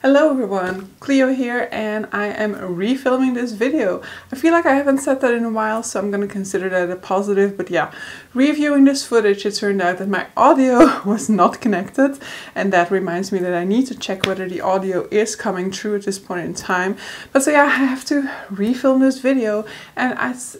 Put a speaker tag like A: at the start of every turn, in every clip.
A: Hello everyone, Cleo here, and I am refilming this video. I feel like I haven't said that in a while, so I'm gonna consider that a positive, but yeah. Reviewing this footage, it turned out that my audio was not connected, and that reminds me that I need to check whether the audio is coming through at this point in time. But so yeah, I have to refilm this video, and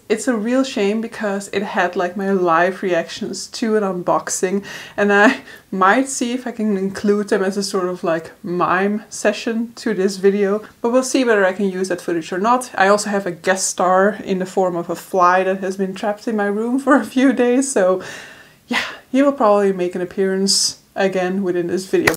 A: it's a real shame because it had like my live reactions to an unboxing, and I might see if I can include them as a sort of like mime session to this video, but we'll see whether I can use that footage or not. I also have a guest star in the form of a fly that has been trapped in my room for a few days, so yeah, he will probably make an appearance again within this video.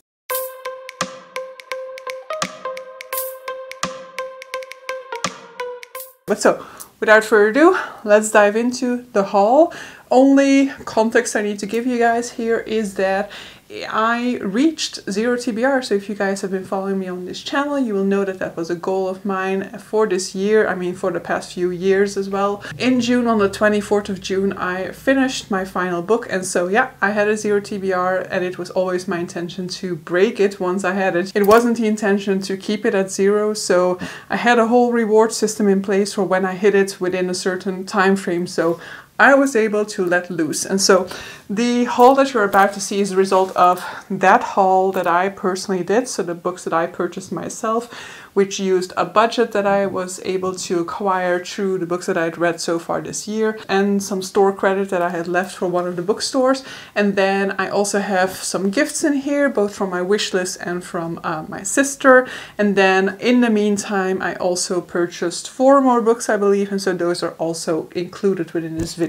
A: But so, without further ado, let's dive into the haul. Only context I need to give you guys here is that I reached 0 TBR, so if you guys have been following me on this channel, you will know that that was a goal of mine for this year, I mean for the past few years as well. In June, on the 24th of June, I finished my final book, and so yeah, I had a 0 TBR, and it was always my intention to break it once I had it. It wasn't the intention to keep it at 0, so I had a whole reward system in place for when I hit it within a certain time frame, so I was able to let loose. And so the haul that you're about to see is a result of that haul that I personally did, so the books that I purchased myself, which used a budget that I was able to acquire through the books that I'd read so far this year, and some store credit that I had left for one of the bookstores. And then I also have some gifts in here, both from my wish list and from my sister. And then in the meantime, I also purchased 4 more books, I believe, and so those are also included within this video.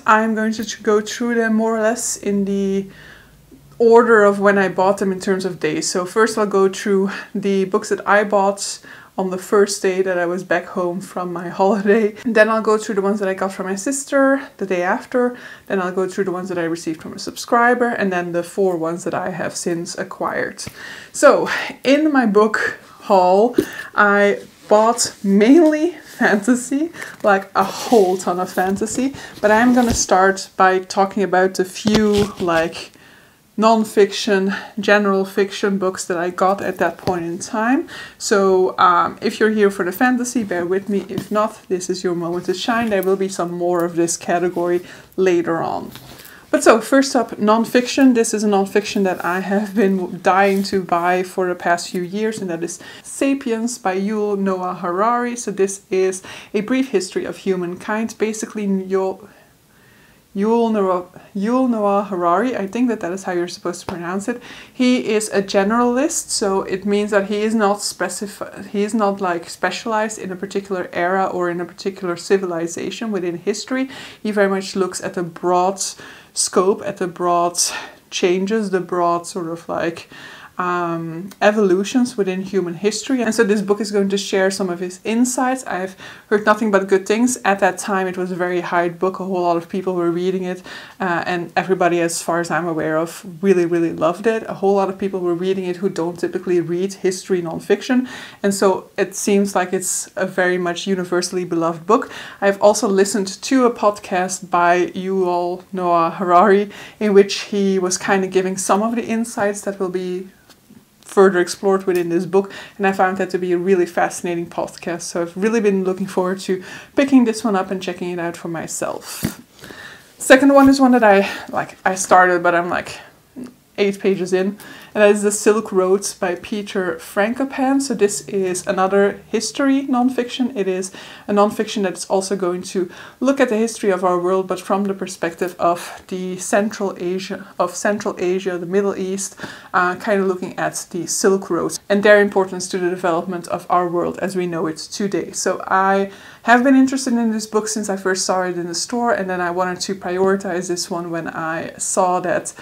A: I'm going to go through them more or less in the order of when I bought them in terms of days. So first I'll go through the books that I bought on the first day that I was back home from my holiday. Then I'll go through the ones that I got from my sister the day after. Then I'll go through the ones that I received from a subscriber, and then the 4 ones that I have since acquired. So in my book haul, I bought mainly fantasy, like a whole ton of fantasy, but I'm gonna start by talking about the few like non-fiction, general fiction books that I got at that point in time. So if you're here for the fantasy, bear with me. If not, this is your moment to shine. There will be some more of this category later on. But so first up, non-fiction. This is a non-fiction that I have been dying to buy for the past few years, and that is Sapiens by Yuval Noah Harari. So this is a brief history of humankind. Basically, Yuval Noah Harari, I think that is how you're supposed to pronounce it. He is a generalist, so it means that he is not like specialized in a particular era or in a particular civilization within history. He very much looks at the broad scope, at the broad changes, the broad sort of like evolutions within human history. And so this book is going to share some of his insights. I've heard nothing but good things. At that time it was a very hyped book, a whole lot of people were reading it, and everybody, as far as I'm aware of, really loved it. A whole lot of people were reading it who don't typically read history nonfiction, and so it seems like it's a very much universally beloved book. I've also listened to a podcast by Yuval Noah Harari in which he was kind of giving some of the insights that will be further explored within this book, and I found that to be a really fascinating podcast, so I've really been looking forward to picking this one up and checking it out for myself. Second one is one that I started, but I'm like 8 pages in, and that is The Silk Road by Peter Frankopan. So this is another history nonfiction. It is a nonfiction that's also going to look at the history of our world, but from the perspective of the Central Asia, the Middle East, kind of looking at the Silk Road and their importance to the development of our world as we know it today. So I have been interested in this book since I first saw it in the store, and then I wanted to prioritize this one when I saw that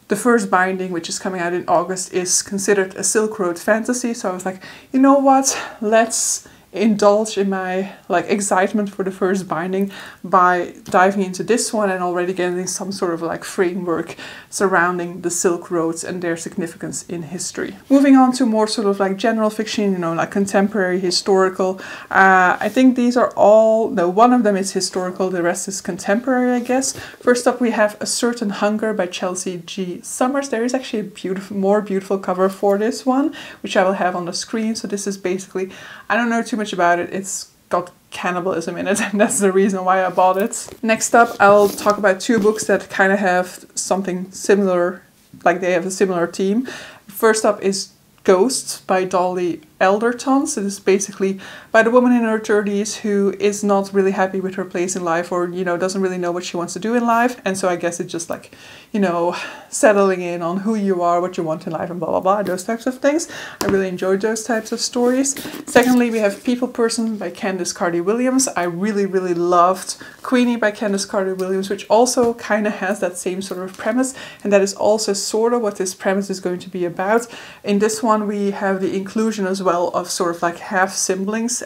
A: the first binding, which is coming out in August, is considered a Silk Road fantasy. So I was like, you know what, let's indulge in my like excitement for the first binding by diving into this one and already getting some sort of like framework surrounding the Silk Roads and their significance in history. Moving on to more sort of like general fiction, you know, like contemporary, historical. I think these are all, no, one of them is historical, the rest is contemporary, I guess. First up we have A Certain Hunger by Chelsea G. Summers. There is actually a beautiful, more beautiful cover for this one, which I will have on the screen. So this is basically, I don't know too much about it. It's got cannibalism in it, and that's the reason why I bought it. Next up, I'll talk about two books that kind of have something similar, like they have a similar theme. First up is Ghosts by Dolly Elderton. So this is basically by the woman in her 30s who is not really happy with her place in life, or, you know, doesn't really know what she wants to do in life. And so I guess it's just like, you know, settling in on who you are, what you want in life, and blah, blah, blah, those types of things. I really enjoyed those types of stories. Secondly, we have People Person by Candice Carty-Williams. I really, really loved Queenie by Candice Carty-Williams, which also kind of has that same sort of premise. And that is also sort of what this premise is going to be about. In this one, we have the inclusion as well of sort of like half siblings,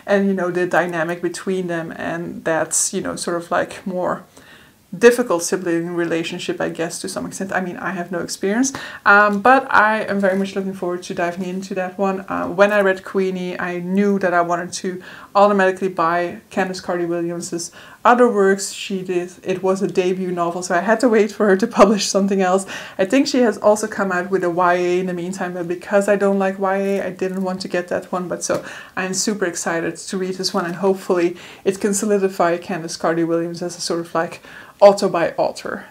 A: and, you know, the dynamic between them, and that's, you know, sort of like more difficult sibling relationship, I guess, to some extent. I mean, I have no experience, but I am very much looking forward to diving into that one. When I read Queenie, I knew that I wanted to automatically buy Candice Carty-Williams's other works she did. It was a debut novel, so I had to wait for her to publish something else. I think she has also come out with a YA in the meantime, but because I don't like YA, I didn't want to get that one. But so I'm super excited to read this one, and hopefully it can solidify Candice Carty-Williams as a sort of like author by author.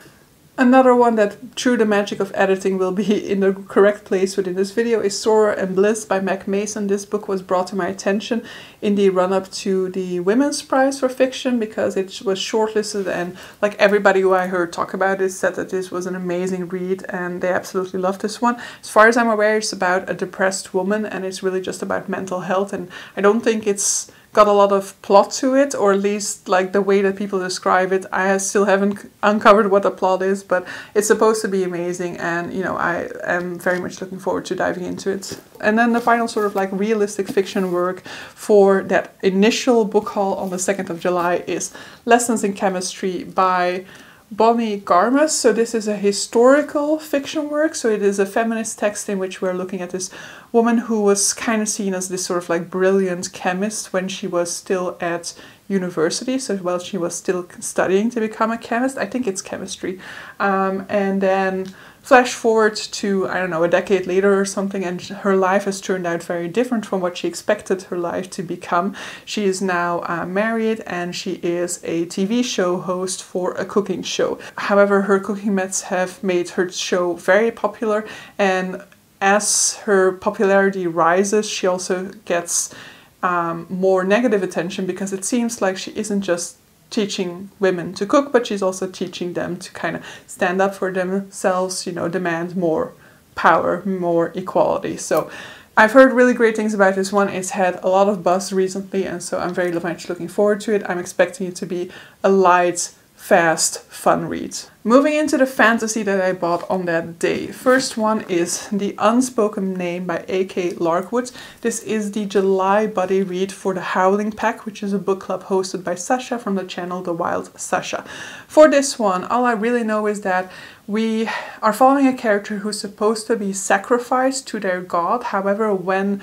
A: Another one that, through the magic of editing, will be in the correct place within this video is Sorrow and Bliss by Meg Mason. This book was brought to my attention in the run-up to the Women's Prize for Fiction because it was shortlisted, and like everybody who I heard talk about it said that this was an amazing read and they absolutely loved this one. As far as I'm aware, it's about a depressed woman and it's really just about mental health, and I don't think it's got a lot of plot to it, or at least like the way that people describe it. I still haven't uncovered what the plot is, but it's supposed to be amazing, and, you know, I am very much looking forward to diving into it. And then the final sort of like realistic fiction work for that initial book haul on the 2nd of July is Lessons in Chemistry by Bonnie Garmus. So this is a historical fiction work. So it is a feminist text in which we're looking at this woman who was kind of seen as this sort of like brilliant chemist when she was still at university. So while she was still studying to become a chemist, I think it's chemistry. And then flash forward to, I don't know, a decade later or something, and her life has turned out very different from what she expected her life to become. She is now married, and she is a TV show host for a cooking show. However, her cooking methods have made her show very popular, and as her popularity rises, she also gets more negative attention, because it seems like she isn't just teaching women to cook, but she's also teaching them to kind of stand up for themselves, you know, demand more power, more equality. So I've heard really great things about this one. It's had a lot of buzz recently, and so I'm very much looking forward to it. I'm expecting it to be a light, fast, fun read. Moving into the fantasy that I bought on that day. First one is The Unspoken Name by A.K. Larkwood. This is the July buddy read for the Howling Pack, which is a book club hosted by Sasha from the channel The Wild Sasha. For this one, all I really know is that we are following a character who's supposed to be sacrificed to their god. However, when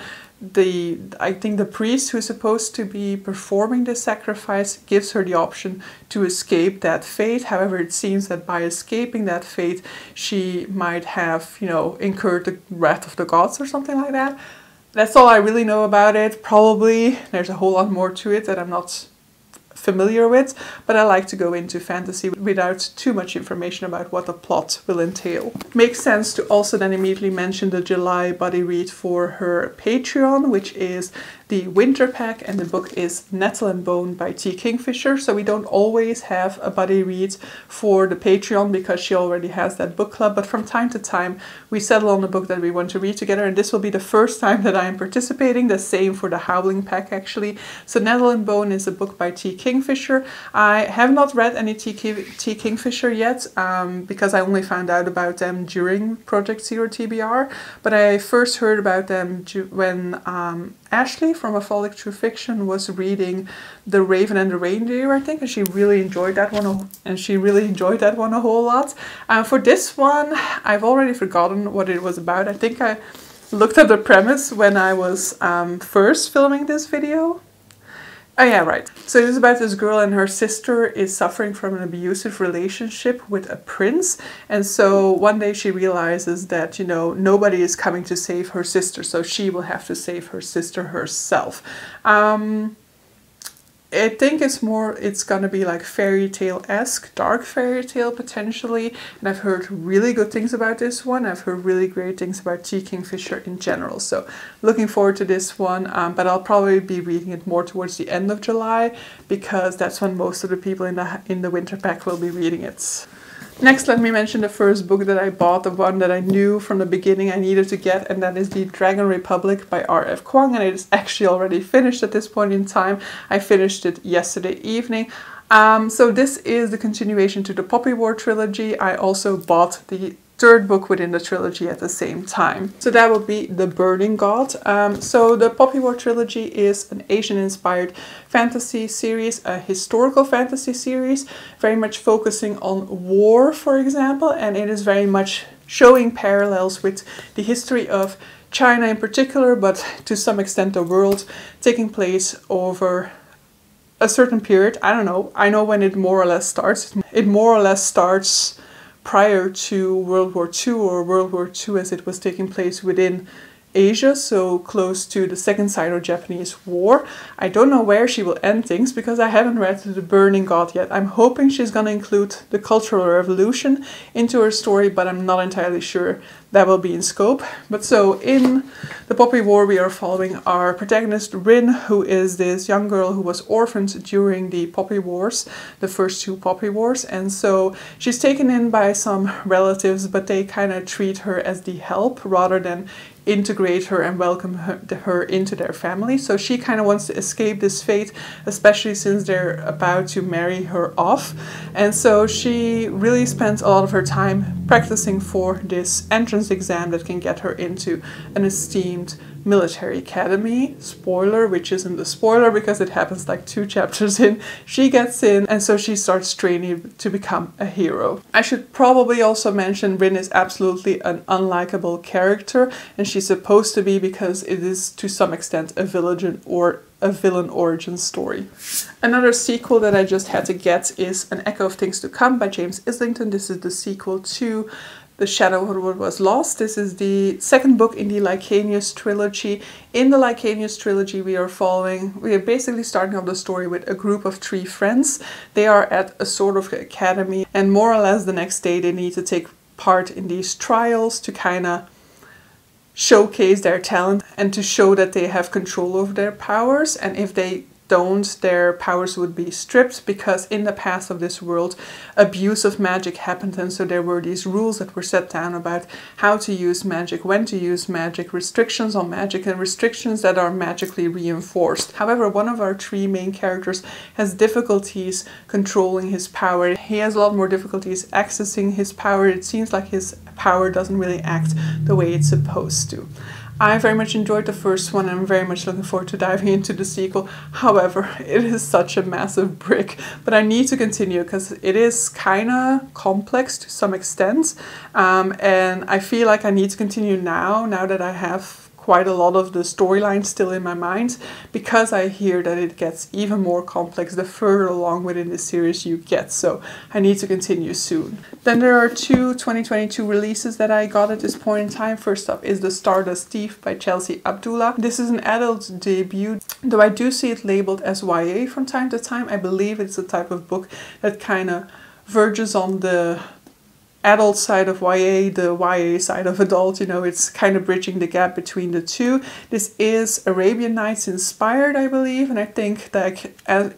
A: I think the priest who's supposed to be performing the sacrifice gives her the option to escape that fate. However, it seems that by escaping that fate, she might have, you know, incurred the wrath of the gods or something like that. That's all I really know about it. Probably there's a whole lot more to it that I'm not familiar with, but I like to go into fantasy without too much information about what the plot will entail. Makes sense to also then immediately mention the July buddy read for her Patreon, which is the Winter Pack, and the book is Nettle and Bone by T. Kingfisher. So we don't always have a buddy read for the Patreon because she already has that book club, but from time to time we settle on a book that we want to read together, and this will be the first time that I am participating. The same for the Howling Pack, actually. So Nettle and Bone is a book by T. Kingfisher. Kingfisher. I have not read any T. Kingfisher yet because I only found out about them during Project Zero TBR, but I first heard about them when Ashley from A Frolic True Fiction was reading The Raven and the Reindeer, I think, and she really enjoyed that one a whole lot. For this one, I've already forgotten what it was about. I think I looked at the premise when I was first filming this video. Oh yeah, right. So it is about this girl and her sister is suffering from an abusive relationship with a prince. And so one day she realizes that, you know, nobody is coming to save her sister, so she will have to save her sister herself. I think it's gonna be like fairy tale-esque, dark fairy tale potentially, and I've heard really good things about this one. I've heard really great things about T. Kingfisher in general, so looking forward to this one, but I'll probably be reading it more towards the end of July, because that's when most of the people in the winter pack will be reading it. Next, let me mention the first book that I bought, the one that I knew from the beginning I needed to get, and that is The Dragon Republic by R.F. Kuang, and it is actually already finished at this point in time. I finished it yesterday evening. So this is the continuation to the Poppy War trilogy. I also bought the third book within the trilogy at the same time. So that will be The Burning God. So the Poppy War trilogy is an Asian-inspired fantasy series, a historical fantasy series, very much focusing on war, for example, and it is very much showing parallels with the history of China in particular, but to some extent the world, taking place over a certain period. I don't know. I know when it more or less starts. It more or less starts prior to World War II, or World War II as it was taking place within Asia, so close to the Second Sino-Japanese War. I don't know where she will end things because I haven't read The Burning God yet. I'm hoping she's going to include the Cultural Revolution into her story, but I'm not entirely sure that will be in scope. But so in the Poppy War, we are following our protagonist Rin, who is this young girl who was orphaned during the Poppy Wars, the first two Poppy Wars, and so she's taken in by some relatives, but they kind of treat her as the help rather than integrate her and welcome her into their family. So she kind of wants to escape this fate, especially since they're about to marry her off. And so she really spends a lot of her time practicing for this entrance exam that can get her into an esteemed military academy. Spoiler, which isn't a spoiler because it happens like 2 chapters in. She gets in, and so she starts training to become a hero. I should probably also mention Rin is absolutely an unlikable character, and she's supposed to be because it is to some extent a villain origin story. Another sequel that I just had to get is An Echo of Things to Come by James Islington. This is the sequel to The Shadow of What Was Lost. This is the second book in the Licanius trilogy. In the Licanius trilogy, we are basically starting off the story with a group of 3 friends. They are at a sort of academy, and more or less the next day they need to take part in these trials to kind of showcase their talent and to show that they have control over their powers, and if they don't, their powers would be stripped, because in the past of this world abuse of magic happened, and so there were these rules that were set down about how to use magic, when to use magic, restrictions on magic, and restrictions that are magically reinforced. However, one of our 3 main characters has difficulties controlling his power. He has a lot more difficulties accessing his power. It seems like his power doesn't really act the way it's supposed to. I very much enjoyed the first one and I'm very much looking forward to diving into the sequel. However, it is such a massive brick, but I need to continue because it is kind of complex to some extent, and I feel like I need to continue now that I have quite a lot of the storyline still in my mind, because I hear that it gets even more complex the further along within the series you get, so I need to continue soon. Then there are 2 2022 releases that I got at this point in time. First up is The Stardust Thief by Chelsea Abdullah. This is an adult debut, though I do see it labeled as YA from time to time. I believe it's a type of book that kind of verges on the adult side of YA, the YA side of adult, you know, it's kind of bridging the gap between the two. This is Arabian Nights inspired, I believe, and I think that,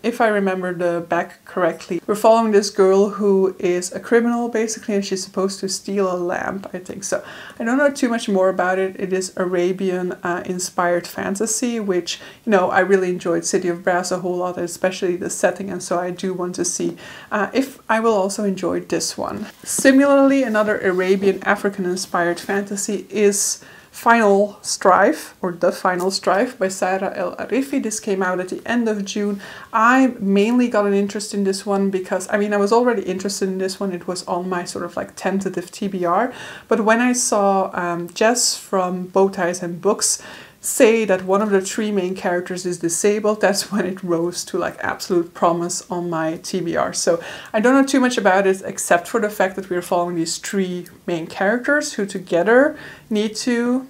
A: if I remember the back correctly, we're following this girl who is a criminal basically, and she's supposed to steal a lamp, I think. So I don't know too much more about it. It is Arabian inspired fantasy, which, you know, I really enjoyed City of Brass a whole lot, especially the setting, and so I do want to see if I will also enjoy this one. Similarly, another Arabian African inspired fantasy is Final Strife, or The Final Strife by Sarah El Arifi. This came out at the end of June. I mainly got an interest in this one because, I mean, I was already interested in this one. It was on my sort of like tentative TBR. But when I saw Jess from Bow Ties and Books say that one of the three main characters is disabled, that's when it rose to like absolute promise on my TBR. So I don't know too much about it except for the fact that we're following these three main characters who together need to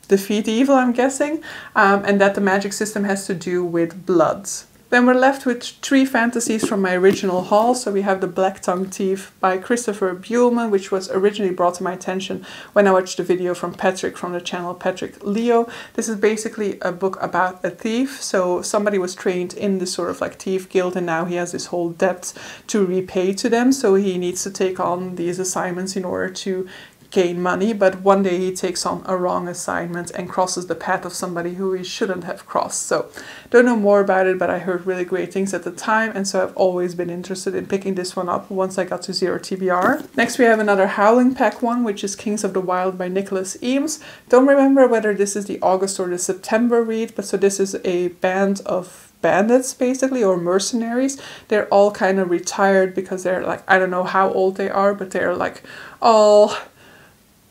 A: defeat evil, I'm guessing, and that the magic system has to do with blood. Then we're left with three fantasies from my original haul. So we have The Black-Tongued Thief by Christopher Buehlman, which was originally brought to my attention when I watched the video from Patrick from the channel Patrick Leo. This is basically a book about a thief. So somebody was trained in this sort of like thief guild, and now he has this whole debt to repay to them. So he needs to take on these assignments in order to gain money, but one day he takes on a wrong assignment and crosses the path of somebody who he shouldn't have crossed. So don't know more about it, but I heard really great things at the time, and so I've always been interested in picking this one up once I got to 0 TBR. Next we have another Howling Pack one, which is Kings of the Wild by Nicholas Eames. Don't remember whether this is the August or the September read, but so this is a band of bandits basically, or mercenaries. They're all kind of retired because they're like, I don't know how old they are, but they're like all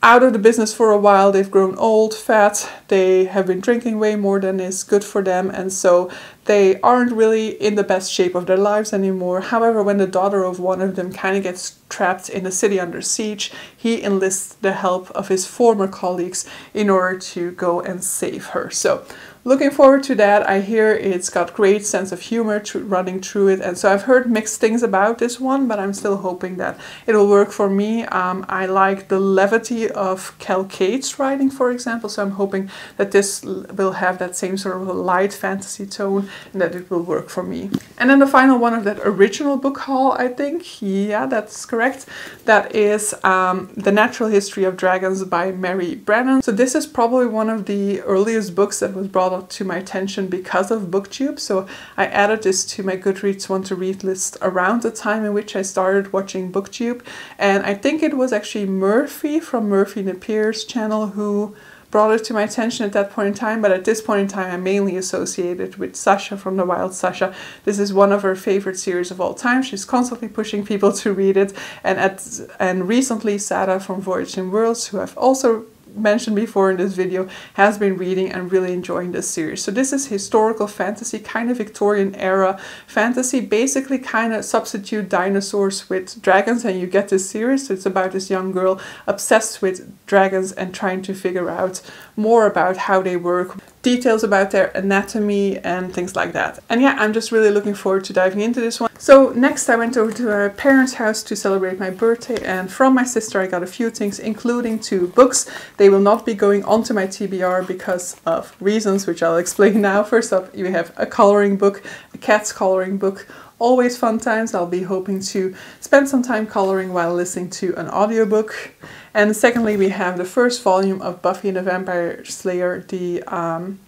A: out of the business for a while. They've grown old, fat, they have been drinking way more than is good for them, and so they aren't really in the best shape of their lives anymore. However, when the daughter of one of them kind of gets trapped in a city under siege, he enlists the help of his former colleagues in order to go and save her. So looking forward to that. I hear it's got great sense of humor running through it, and so I've heard mixed things about this one, but I'm still hoping that it'll work for me. I like the levity of Cal Cate's writing, for example, so I'm hoping that this will have that same sort of light fantasy tone and that it will work for me. And then the final one of that original book haul, I think, yeah, that's correct, that is The Natural History of Dragons by Mary Brennan. So this is probably one of the earliest books that was brought up to my attention because of BookTube. So I added this to my Goodreads Want to Read list around the time in which I started watching BookTube, and I think it was actually Murphy from Murphy Napier's channel who brought it to my attention at that point in time, but at this point in time I'm mainly associated with Sasha from The Wild Sasha. This is one of her favorite series of all time. She's constantly pushing people to read it, and recently Sarah from Voyage in Worlds, who I've also mentioned before in this video, has been reading and really enjoying this series. So this is historical fantasy, kind of Victorian era fantasy, basically kind of substitute dinosaurs with dragons and you get this series. So it's about this young girl obsessed with dragons and trying to figure out more about how they work, details about their anatomy and things like that. And yeah, I'm just really looking forward to diving into this one. So next I went over to our parents' house to celebrate my birthday, and from my sister I got a few things, including 2 books. They will not be going onto my TBR because of reasons which I'll explain now. First up, you have a coloring book, a cat's coloring book. Always fun times. I'll be hoping to spend some time coloring while listening to an audiobook. And secondly, we have the first volume of Buffy the Vampire Slayer, the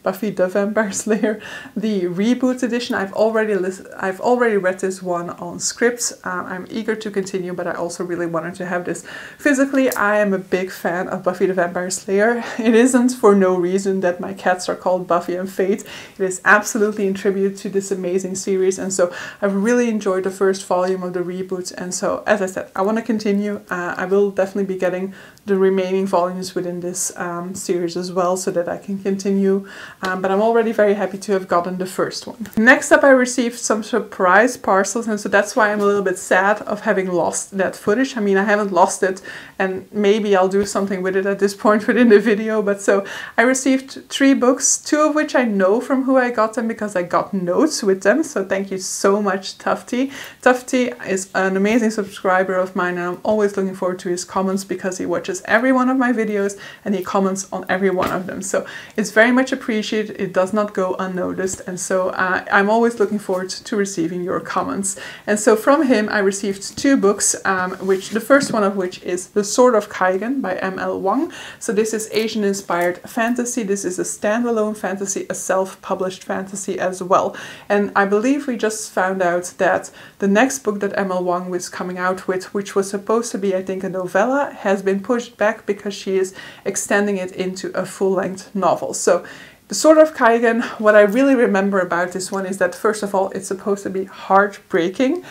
A: Buffy the Vampire Slayer, the reboot edition. I've already read this one on Scripts. I'm eager to continue, but I also really wanted to have this physically. I am a big fan of Buffy the Vampire Slayer. It isn't for no reason that my cats are called Buffy and Fate. It is absolutely in tribute to this amazing series, and so I've really enjoyed the first volume of the reboot, and so as I said, I want to continue. I will definitely be getting the remaining volumes within this series as well, so that I can continue. But I'm already very happy to have gotten the first one. Next up, I received some surprise parcels, and so that's why I'm a little bit sad of having lost that footage. I mean, I haven't lost it, and maybe I'll do something with it at this point within the video. But so I received 3 books, 2 of which I know from who I got them because I got notes with them. So thank you so much, Tufty. Tufty is an amazing subscriber of mine, and I'm always looking forward to his comments because he watches every one of my videos and he comments on every one of them. So it's very much appreciated. It does not go unnoticed, and so I'm always looking forward to receiving your comments. And so from him I received 2 books, which the first one of which is The Sword of Kaigan by M.L. Wang. So this is Asian inspired fantasy. This is a standalone fantasy, a self-published fantasy as well. And I believe we just found out that the next book that M.L. Wang was coming out with, which was supposed to be, I think, a novella, has been pushed back because she is extending it into a full-length novel. So The Sword of Kaigan, what I really remember about this one is that, first of all, it's supposed to be heartbreaking,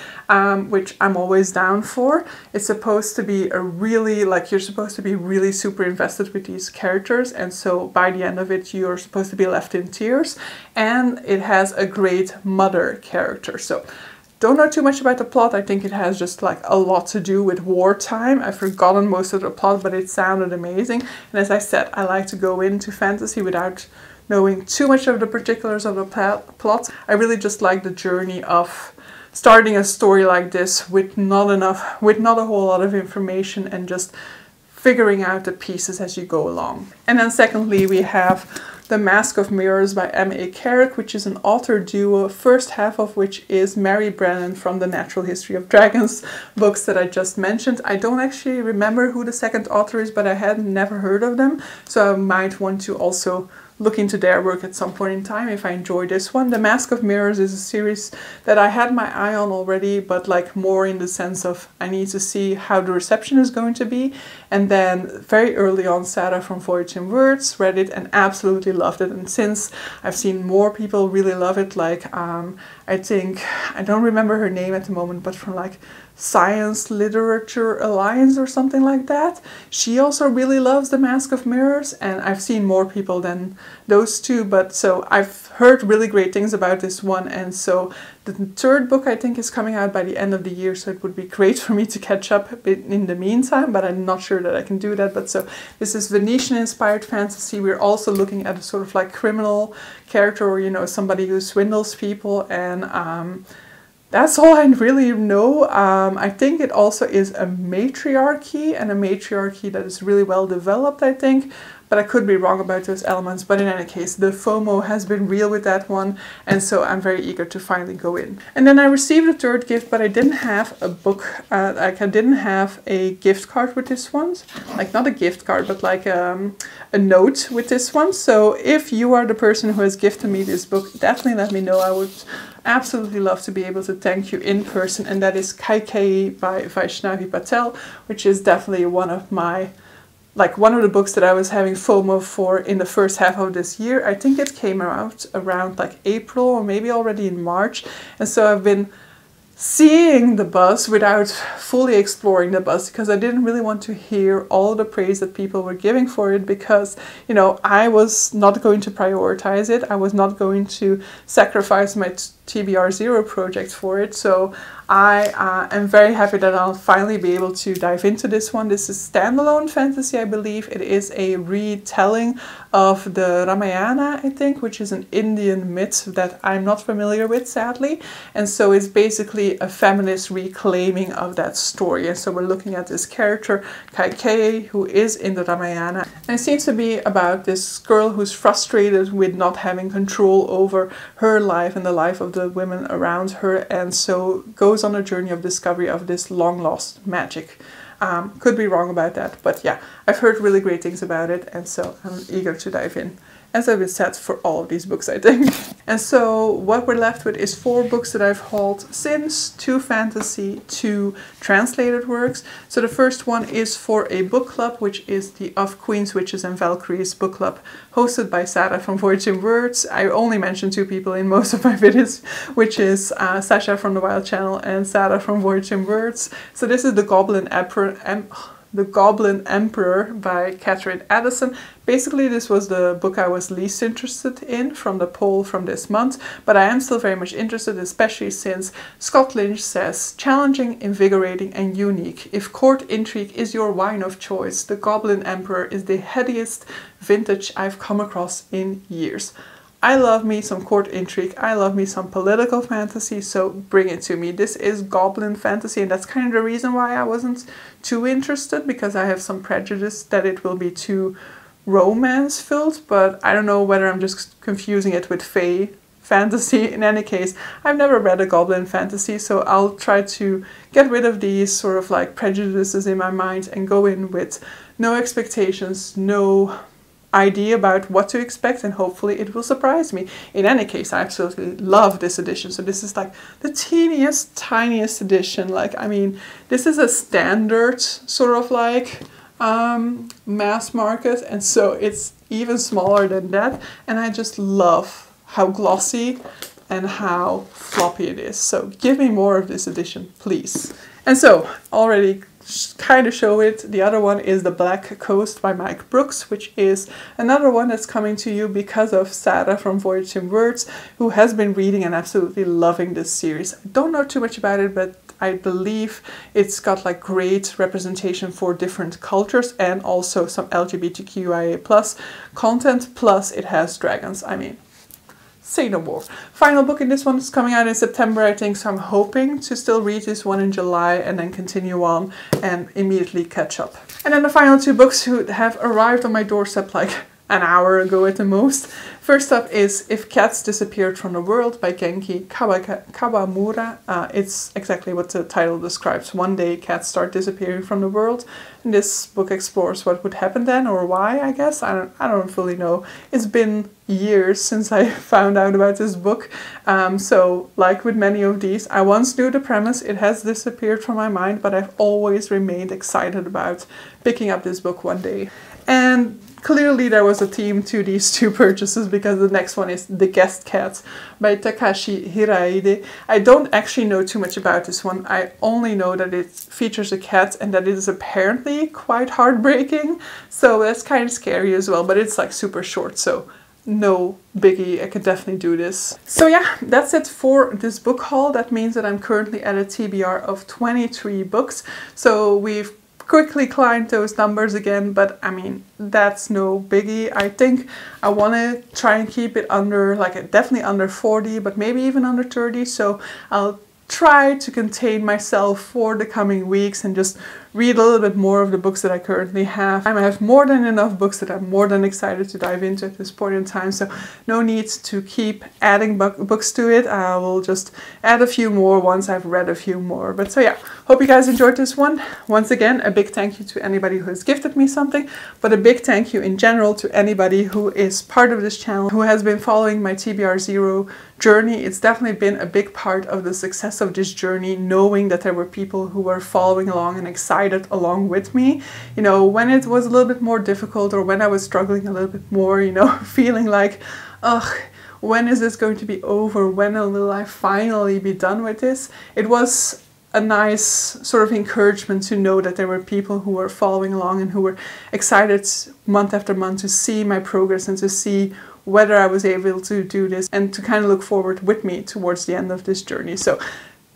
A: which I'm always down for. It's supposed to be a really, like, you're supposed to be really super invested with these characters, and so by the end of it you're supposed to be left in tears. And it has a great mother character. So don't know too much about the plot. I think it has just like a lot to do with wartime. I've forgotten most of the plot, but it sounded amazing. And as I said, I like to go into fantasy without knowing too much of the particulars of the plot. I really just like the journey of starting a story like this with not a whole lot of information, and just figuring out the pieces as you go along. And then secondly, we have The Mask of Mirrors by M.A. Carrick, which is an author duo, first half of which is Mary Brennan from the Natural History of Dragons books that I just mentioned. I don't actually remember who the second author is, but I had never heard of them, so I might want to also look into their work at some point in time if I enjoy this one. The Mask of Mirrors is a series that I had my eye on already, but like more in the sense of I need to see how the reception is going to be. And then very early on, Sarah from Voyage in Words read it and absolutely loved it. And since I've seen more people really love it, like I think, I don't remember her name at the moment, but from like Science Literature Alliance or something like that, she also really loves The Mask of Mirrors, and I've seen more people than those two, but so I've heard really great things about this one. And so the third book I think is coming out by the end of the year, so it would be great for me to catch up a bit in the meantime, but I'm not sure that I can do that. But so this is Venetian inspired fantasy. We're also looking at a sort of like criminal character, or, you know, somebody who swindles people, and that's all I really know. I think it also is a matriarchy, and a matriarchy that is really well developed, I think. But I could be wrong about those elements. But in any case, the FOMO has been real with that one. And so I'm very eager to finally go in. And then I received a third gift, but I didn't have a book. Like I didn't have a gift card with this one. Like not a gift card, but like a note with this one. So if you are the person who has gifted me this book, definitely let me know. I would absolutely love to be able to thank you in person. And that is Kaikei by Vaishnavi Patel, which is definitely one of the books that I was having FOMO for in the first half of this year. I think it came out around like April or maybe already in March. And so I've been seeing the buzz without fully exploring the buzz, because I didn't really want to hear all the praise that people were giving for it, because, you know, I was not going to prioritize it. I was not going to sacrifice my TBR 0 project for it. So I am very happy that I'll finally be able to dive into this one. This is standalone fantasy, I believe. It is a retelling of the Ramayana, I think, which is an Indian myth that I'm not familiar with, sadly. And so it's basically a feminist reclaiming of that story. And so we're looking at this character, Kaikei, who is in the Ramayana. And it seems to be about this girl who's frustrated with not having control over her life and the life of the women around her, and so goes on a journey of discovery of this long-lost magic. Could be wrong about that, but yeah, I've heard really great things about it, and so I'm eager to dive in, as I've been said for all of these books, I think. And so what we're left with is 4 books that I've hauled since, 2 fantasy, 2 translated works. So the first one is for a book club, which is the Of Queens, Witches and Valkyries book club, hosted by Sarah from Voyage in Words. I only mention 2 people in most of my videos, which is Sasha from the Wild Channel and Sarah from Voyage in Words. So this is the Goblin Emperor. The Goblin Emperor by Catherine Addison. Basically, this was the book I was least interested in from the poll from this month, but I am still very much interested, especially since Scott Lynch says, challenging, invigorating, and unique. If court intrigue is your wine of choice, The Goblin Emperor is the headiest vintage I've come across in years. I love me some court intrigue, I love me some political fantasy, so bring it to me. This is goblin fantasy, and that's kind of the reason why I wasn't too interested, because I have some prejudice that it will be too romance filled, but I don't know whether I'm just confusing it with fae fantasy. In any case, I've never read a goblin fantasy, so I'll try to get rid of these sort of like prejudices in my mind and go in with no expectations, no idea about what to expect, and hopefully it will surprise me. In any case, I absolutely love this edition. So this is like the teeniest, tiniest edition. Like, I mean, this is a standard sort of like mass market, and so it's even smaller than that, and I just love how glossy and how floppy it is. So give me more of this edition, please. And so already kind of show it. The other one is The Black Coast by Mike Brooks, which is another one that's coming to you because of Sarah from Voyage in Words, who has been reading and absolutely loving this series. I don't know too much about it, but I believe it's got like great representation for different cultures and also some LGBTQIA+ content, plus it has dragons. I mean, say no more. Final book in this one is coming out in September, I think, so I'm hoping to still read this one in July and then continue on and immediately catch up. And then the final two books who have arrived on my doorstep like an hour ago at the most. First up is If Cats Disappeared from the World by Genki Kawamura. It's exactly what the title describes. One day cats start disappearing from the world. And this book explores what would happen then, or why, I guess. I don't fully know. It's been years since I found out about this book. So like with many of these, I once knew the premise. It has disappeared from my mind, but I've always remained excited about picking up this book one day. And clearly there was a theme to these two purchases, because the next one is The Guest Cat by Takashi Hiraide. I don't actually know too much about this one. I only know that it features a cat and that it is apparently quite heartbreaking. So that's kind of scary as well, but it's like super short, so no biggie, I could definitely do this. So yeah, that's it for this book haul. That means that I'm currently at a TBR of 23 books. So we've quickly climbed those numbers again, but I mean, that's no biggie. I think I want to try and keep it under, like definitely under 40, but maybe even under 30. So I'll try to contain myself for the coming weeks and just read a little bit more of the books that I currently have. I have more than enough books that I'm more than excited to dive into at this point in time, so no need to keep adding books to it. I will just add a few more once I've read a few more. But so yeah, hope you guys enjoyed this one. Once again, a big thank you to anybody who has gifted me something, but a big thank you in general to anybody who is part of this channel, who has been following my TBR 0 journey. It's definitely been a big part of the success of this journey, knowing that there were people who were following along and excited along with me. You know, when it was a little bit more difficult, or when I was struggling a little bit more, you know, feeling like, ugh, when is this going to be over? When will I finally be done with this? It was a nice sort of encouragement to know that there were people who were following along and who were excited month after month to see my progress and to see whether I was able to do this and to kind of look forward with me towards the end of this journey. So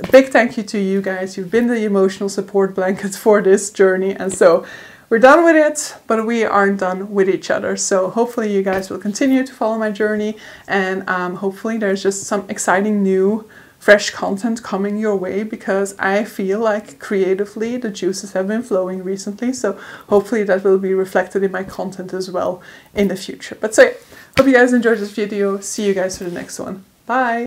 A: a big thank you to you guys. You've been the emotional support blanket for this journey. And so we're done with it, but we aren't done with each other. So hopefully you guys will continue to follow my journey, and hopefully there's just some exciting new fresh content coming your way, because I feel like creatively the juices have been flowing recently. So hopefully that will be reflected in my content as well in the future. But so yeah, hope you guys enjoyed this video. See you guys for the next one. Bye!